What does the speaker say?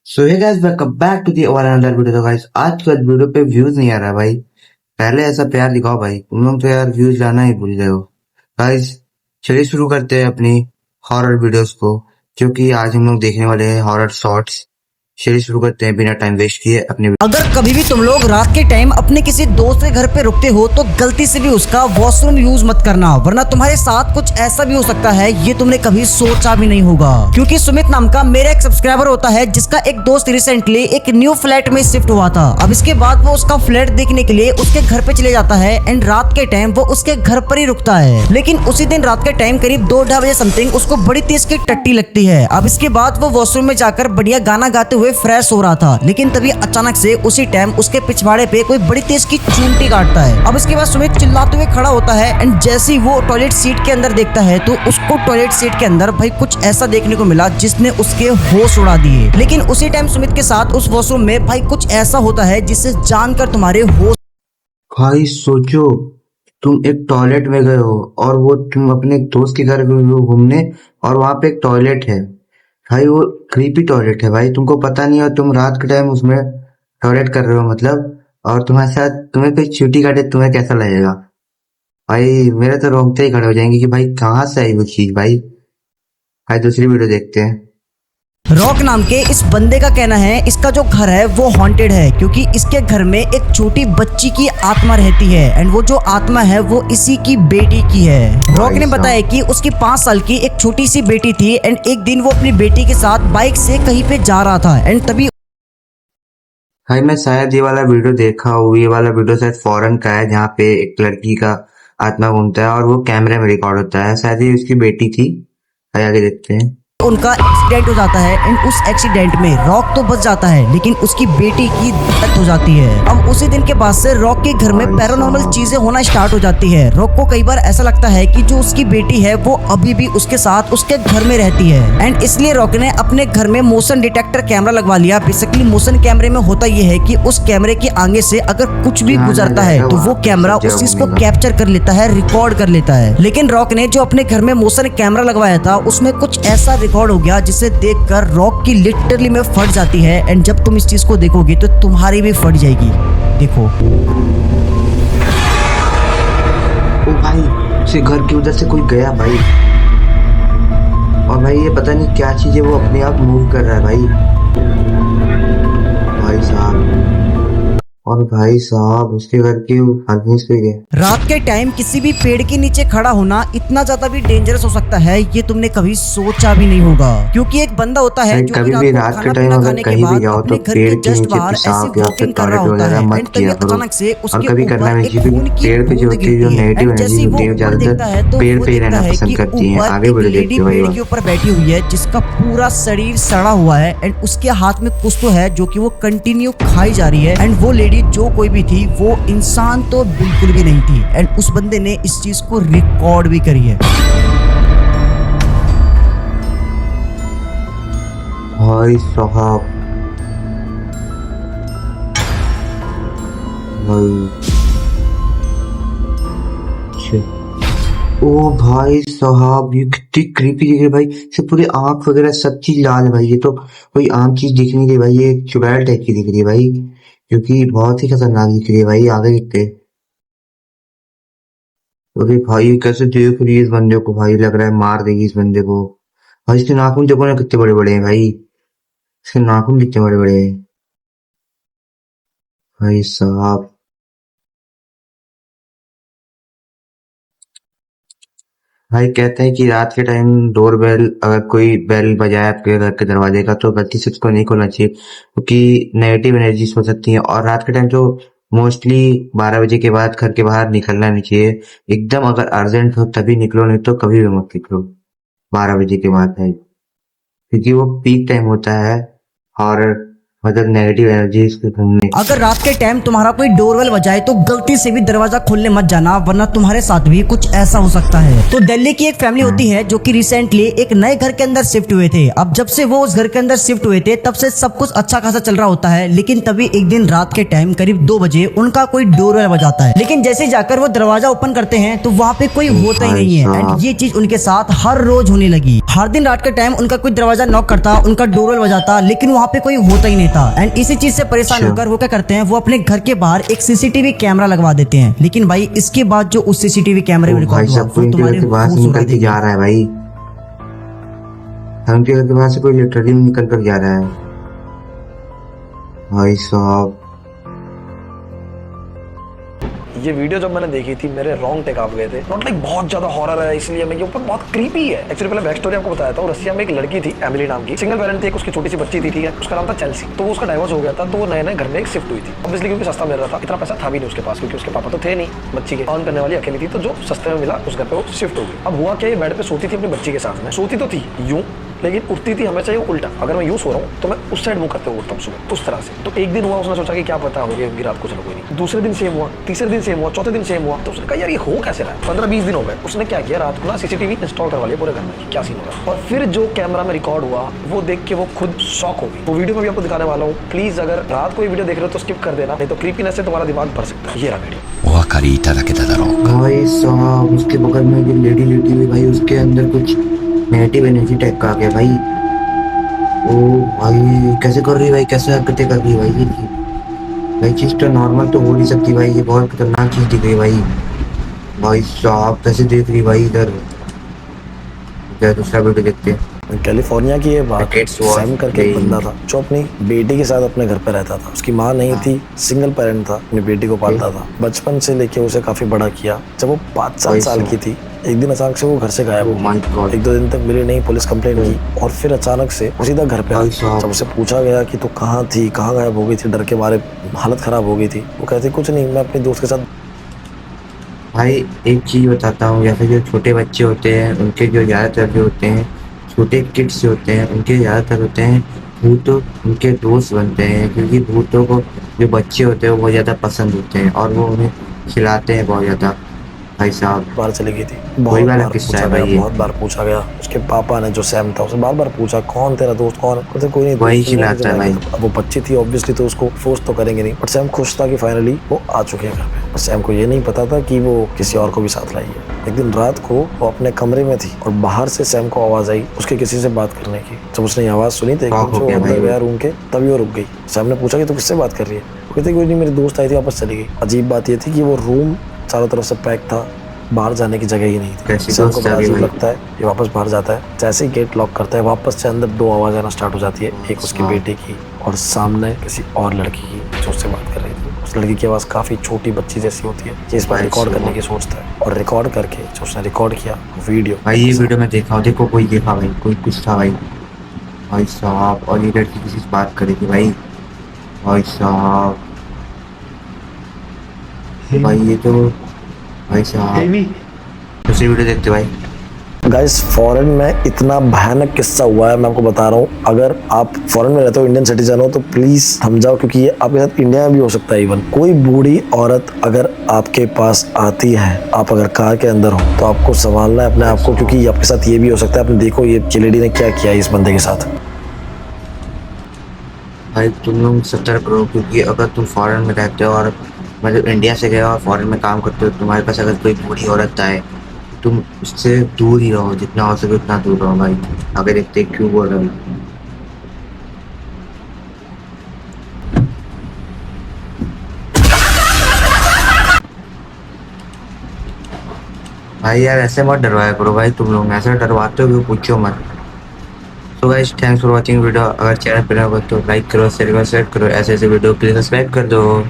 So hey guys welcome back to the और another video. तो guys आज के वीडियो पे व्यूज नहीं आ रहा भाई। पहले ऐसा प्यार दिखाओ भाई, तुम लोग तो यार व्यूज लाना ही भूल गए हो। गाइस चलिए शुरू करते हैं अपनी हॉरर वीडियोस को, क्योंकि आज हम लोग देखने वाले हैं हॉरर शॉर्ट्स। चलिए शुरू करते हैं बिना टाइम वेस्ट किए अपने। अगर कभी भी तुम लोग रात के टाइम अपने किसी दोस्त के घर पे रुकते हो तो गलती से भी उसका वॉशरूम यूज मत करना, वरना तुम्हारे साथ कुछ ऐसा भी हो सकता है ये तुमने कभी सोचा भी नहीं होगा। क्योंकि सुमित नाम का मेरा एक सब्सक्राइबर होता है जिसका एक दोस्त रिसेंटली एक न्यू फ्लैट में शिफ्ट हुआ था। अब इसके बाद वो उसका फ्लैट देखने के लिए उसके घर पे चले जाता है एंड रात के टाइम वो उसके घर पर ही रुकता है। लेकिन उसी दिन रात के टाइम करीब 2-2:30 बजे समथिंग उसको बड़ी तेज की टट्टी लगती है। अब इसके बाद वो वॉशरूम में जाकर बढ़िया गाना गाते हुए फ्रेश हो रहा था, लेकिन तभी अचानक से उसी टाइम उसके पिछवाड़े पे कोई बड़ी तेज की चूंटी काटता है। अब इसके बाद सुमित चिल्लाते हुए खड़ा होता है एंड जैसे ही वो टॉयलेट सीट के अंदर देखता है तो उसको टॉयलेट सीट के अंदर भाई कुछ ऐसा देखने को मिला जिसने उसके होश उड़ा दिए। लेकिन उसी टाइम सुमित के साथ उस वॉशरूम में भाई कुछ ऐसा होता है जिससे जानकर तुम्हारे होश। भाई सोचो, तुम एक टॉयलेट में गए हो और वो तुम अपने दोस्त के घर गए हो घूमने, और वहां पे एक टॉयलेट है। भाई वो क्रीपी टॉयलेट है भाई, तुमको पता नहीं, और तुम रात के टाइम उसमें टॉयलेट कर रहे हो मतलब। और तुम्हारे साथ तुम्हें कोई चींटी काटे, तुम्हें कैसा लगेगा भाई? मेरे तो रोंगटे ही खड़े हो जाएंगे कि भाई कहाँ से आई वो चीज भाई। भाई दूसरी वीडियो देखते हैं। रॉक नाम के इस बंदे का कहना है इसका जो घर है वो हॉन्टेड है, क्योंकि इसके घर में एक छोटी बच्ची की आत्मा रहती है एंड वो जो आत्मा है वो इसी की बेटी की है। रॉक ने बताया कि उसकी 5 साल की एक छोटी सी बेटी थी एंड एक दिन वो अपनी बेटी के साथ बाइक से कहीं पे जा रहा था एंड तभी। भाई मैं शायद ये वाला वीडियो देखा हूँ, ये वाला वीडियो शायद फॉरेन का है, जहाँ पे एक लड़की का आत्मा घूमता है और वो कैमरे में रिकॉर्ड होता है। शायद ये उसकी बेटी थी। भाई आगे देखते हैं। उनका एक्सीडेंट हो जाता है एंड उस एक्सीडेंट में रॉक तो बच जाता है लेकिन उसकी बेटी की डेथ हो जाती है। अब उसी दिन के बाद से रॉक के घर में पैरानॉर्मल चीजें होना स्टार्ट हो जाती है। रॉक को कई बार ऐसा लगता है कि जो उसकी बेटी है वो अभी भी उसके साथ उसके घर में रहती है एंड इसलिए रॉक ने अपने घर में मोशन डिटेक्टर कैमरा लगवा लिया। बेसिकली मोशन कैमरे में होता यह है कि उस कैमरे के आगे से अगर कुछ भी गुजरता है तो वो कैमरा उस चीज को कैप्चर कर लेता है, रिकॉर्ड कर लेता है। लेकिन रॉक ने जो अपने घर में मोशन कैमरा लगवाया था उसमें कुछ ऐसा रिकॉर्ड हो गया जिसे देखकर रॉक की लिटरली में फट जाती है एंड जब तुम इस चीज को देखोगे तो तुम्हारी भी फट जाएगी। देखो ओ भाई, उसे घर के उधर से कोई गया भाई, और भाई ये पता नहीं क्या चीज है, वो अपने आप मूव कर रहा है भाई साहब। और भाई साहब उसके घर की फर्निश पे गया। रात के टाइम किसी भी पेड़ के नीचे खड़ा होना इतना ज्यादा भी डेंजरस हो सकता है ये तुमने कभी सोचा भी नहीं होगा। क्योंकि एक बंदा होता है जो कभी भी रात के टाइम अगर कहीं भी जाओ तो पेड़ के नीचे पेशाब या फिर टॉयलेट वगैरह मत किया करो। और कभी करना है पेड़ पे जो होती है, जो नेगेटिव एनर्जी होती है ज्यादातर पेड़ पे ही रहना पसंद करती है। आगे बढ़ देखते हो पेड़ के ऊपर बैठी हुई है जिसका पूरा शरीर सड़ा हुआ है एंड उसके हाथ में कुछ तो है जो कि वो कंटिन्यू खाई जा रही है एंड वो लेडी जो कोई भी थी वो इंसान तो बिल्कुल भी नहीं थी एंड उस बंदे ने इस चीज को रिकॉर्ड भी करी है। भाई साहब ओ भाई साहब ये कितनी क्रीपी दिख रही है भाई। से पूरी आंख वगैरह सब चीज लाल है भाई। ये तो कोई आम चीज दिख नहीं रही भाई, ये चुड़ैल टाइप की दिख रही है भाई, क्योंकि बहुत ही खतरनाक दिख रही है भाई। आगे देखते। अरे भाई कैसे देख रही है इस बंदे को भाई, लग रहा है मार देगी इस बंदे को। भाई इसके नाखून देखो ना कितने बड़े बड़े हैं भाई, इसके नाखून कितने बड़े बड़े हैं भाई साहब। भाई कहते हैं कि रात के टाइम डोर बेल, अगर कोई बेल बजाए आपके घर के दरवाजे का तो गलती से उसको नहीं खोलना चाहिए, क्योंकि नेगेटिव एनर्जीज हो सकती हैं। और रात के टाइम तो मोस्टली 12 बजे के बाद घर के बाहर निकलना नहीं चाहिए। एकदम अगर अर्जेंट हो तभी निकलो, नहीं तो कभी भी मत निकलो 12 बजे के बाद है, क्योंकि वो पीक टाइम होता है हॉरर मतलब नेगेटिव एनर्जी इसके घूमने। अगर रात के टाइम तुम्हारा कोई डोरबेल बजाए तो गलती से भी दरवाजा खोलने मत जाना, वरना तुम्हारे साथ भी कुछ ऐसा हो सकता है। तो दिल्ली की एक फैमिली होती है जो कि रिसेंटली एक नए घर के अंदर शिफ्ट हुए थे। अब जब से वो उस घर के अंदर शिफ्ट हुए थे तब से सब कुछ अच्छा खासा चल रहा होता है, लेकिन तभी एक दिन रात के टाइम करीब 2 बजे उनका कोई डोरबेल बजाता है। लेकिन जैसे जाकर वो दरवाजा ओपन करते हैं तो वहाँ पे कोई होता ही नहीं है। एंड ये चीज उनके साथ हर रोज होने लगी। हर दिन रात के टाइम उनका कोई दरवाजा नॉक करता, उनका डोरबेल बजाता, लेकिन वहाँ पे कोई होता ही नहीं था। एंड इसी चीज से परेशान होकर वो क्या करते हैं, वो अपने घर के बाहर एक सीसीटीवी कैमरा लगवा देते हैं। लेकिन भाई इसके बाद जो उस सीसीटीवी कैमरे में रिकॉर्ड हुआ वो तुम्हारे होश उड़ा निकल के देगा। जा रहा है भाई, उनके घर के बाहर से कोई लिटरली निकल कर जा रहा है भाई साहब। ये वीडियो जब मैंने देखी थी मेरे रोंगटे कांप गए थे। नॉट लाइक बहुत ज्यादा हॉरर है इसलिए मैं, ये ऊपर बहुत क्रीपी है। एक्चुअली पहले बैक स्टोरी आपको बताया था। रसिया में एक लड़की थी एमिली नाम की, सिंगल पेरेंट थी, एक उसकी छोटी सी बच्ची थी, ठीक है, उसका नाम था चेल्सी। तो वो उसका डाइवोर्स हो गया था, तो वो नए नए घर में एक शिफ्ट हुई थी। ऑब्वियसली क्योंकि सस्ता मिल रहा था, इतना पैसा था भी नहीं उसके पास, क्योंकि उसके पापा तो थे नहीं, बच्ची के अर्न करने वाली अकेली थी, तो जो सस्ते में मिला उस घर पे वो शिफ्ट हो गई। अब हुआ क्या, ये बेड पे सोती थी अपनी बच्ची के साथ में, सोती तो थी यूं, लेकिन उठती थी हमेशा ये उल्टा। अगर मैं यूं सो रहा हूँ तो मैं उस साइड मुंह करते हुए उठता हूँ सुबह, उस तरह से। तो एक दिन हुआ, उसने सोचा कि क्या पता हो गया होगी रात को, चलो कोई नहीं। दूसरे दिन सेम हुआ, तीसरे दिन सेम हुआ, चौथे दिन सेम हुआ। तो उसने कहा यार ये हो कैसे रहा है। 15-20 दिन हो गए। उसने क्या किया, रात को ना सीसीटीवी इंस्टॉल करवा लिया पूरे घर में, क्या सीन होगा। और फिर जो कैमरा में रिकॉर्ड हुआ वो देख के वो खुद शॉक हो गई। वो वीडियो में भी आपको दिखाने वाला हूँ। प्लीज अगर रात को ये वीडियो देख रहे हो तो स्किप कर देना, नहीं तो क्रीपीनेस से तुम्हारा दिमाग भर सकता है। ये रहा वीडियो। भाई साहब उसके बगल में जो लेडी लेटी हुई भाई, उसके अंदर कुछ नेगेटिव एनर्जी टाइप का आ गया भाई। ओ भाई कैसे कर रही है भाई, कैसे हरकतें कर रही है भाई। ये भाई चीज तो नॉर्मल तो हो नहीं सकती भाई, ये बहुत खतरनाक चीज दिख रही है भाई। भाई साहब कैसे देख रही है भाई इधर। क्या दूसरा वीडियो देखते हैं। कैलिफोर्निया की ये बात, It's was सैम करके एक very- बंदा था जो अपनी बेटी के साथ अपने घर पे रहता था। उसकी माँ नहीं थी, सिंगल पेरेंट था, अपनी बेटी को पालता था। बचपन से लेके उसे काफी बड़ा किया। जब वो 5-7 साल की थी, एक दिन अचानक से वो घर से गायब हो Oh my God. गई। 1-2 दिन तक मिली नहीं, पुलिस कंप्लेंट की, और फिर अचानक से वो सीधा घर पे आ भाई गई। साहब। जब उसे पूछा गया कि तू कहाँ थी, कहाँ गायब हो गई थी, डर के मारे हालत खराब हो गई थी, वो कहती कुछ नहीं, मैं अपने दोस्त के साथ। भाई एक चीज बताता हूँ, जैसे जो छोटे बच्चे होते हैं उनके जो ज़्यादातर जो होते हैं, छोटे किड्स जो होते हैं उनके ज़्यादातर होते हैं भूत उनके दोस्त बनते हैं, क्योंकि भूतों को जो बच्चे होते हैं वो बहुत ज़्यादा पसंद होते हैं और वो उन्हें खिलाते हैं बहुत ज़्यादा। भाई साहब बाहर चली गई थी। वही वाला बार किस्सा पूछा है गया, भाई ये। बहुत बार पूछा गया। उसके पापा ने, जो सैम था, उसे बार बार पूछा कौन तेरा दोस्त, कौन है। कहते कोई नहीं, वही दोस्त नहीं खिलाता है जलाएंगे। भाई। अब वो बच्ची थी, ऑब्वियसली तो उसको फोर्स तो करेंगे नहीं, बट सैम खुश था कि फाइनली वो आ चुके हैं घर पे। पर सैम को ये नहीं पता था कि वो किसी और को भी साथ लाई है। एक दिन रात को वो अपने कमरे में थी और बाहर से सैम को आवाज आई उसके किसी से बात करने की। जब उसने ये आवाज सुनी तो शॉक हो एकदम से गया वो अंदर भाई। गया रूम के, तभी वो रुक गई। सैम ने पूछा कि तू किससे बात कर रही है। वो कहती कोई नहीं, मेरी दोस्त आई थी, वापस चली गई। अजीब बात ये थी कि वो रूम चारों तरफ से पैक था, बाहर जाने की जगह ही नहीं थी। कैसी सैम को दोस्त बड़ा आ गई अजीब भाई। लगता है, ये वापस बाहर जाता है। जैसे ही गेट लॉक करता है, वापस से अंदर 2 आवाज आना स्टार्ट हो जाती है, एक उसकी बेटी की और सामने किसी और लड़की की जो उससे बात कर रही थी। उस लड़की की आवाज़ काफ़ी छोटी बच्ची जैसी होती है। ये इस बार रिकॉर्ड करने की सोचता है और रिकॉर्ड करके जो उसने रिकॉर्ड किया वीडियो। भाई ये वीडियो में देखा हूँ, देखो कोई देखा भाई, कोई कुछ था भाई। भाई साहब और ये लड़की किसी से बात करी थी भाई। भाई साहब भाई ये तो भाई साहब दूसरी वीडियो देखते भाई। गाइस फॉरेन में इतना भयानक किस्सा हुआ है, मैं आपको बता रहा हूँ। अगर आप फॉरेन में रहते हो, इंडियन सिटीजन हो, तो प्लीज समझाओ, क्योंकि ये आपके साथ इंडिया में भी हो सकता है। इवन कोई बूढ़ी औरत अगर आपके पास आती है, आप अगर कार के अंदर हो, तो आपको संभालना है अपने आप को, क्योंकि आपके साथ ये भी हो सकता है। आपने देखो ये लेडी ने क्या किया इस बंदे के साथ। भाई तुम लोग सतर्क रहो, क्योंकि अगर तुम फॉरेन में रहते हो और मतलब इंडिया से गए हो और फॉरेन में काम करते हो, तुम्हारे पास अगर कोई बूढ़ी औरत आए, तुम उससे दूर ही रहो, जितना हो सके उतना दूर रहो भाई। अगर देखते क्यों बोल रहे हो भाई, यार ऐसे मत डरवाया करो भाई, तुम लोग ऐसे डरवाते हो कि पूछो मत। तो guys thanks for watching video. अगर चैनल पर नए हो तो लाइक करो, शेयर करो, ऐसे ऐसे वीडियो के लिए सब्सक्राइब कर दो।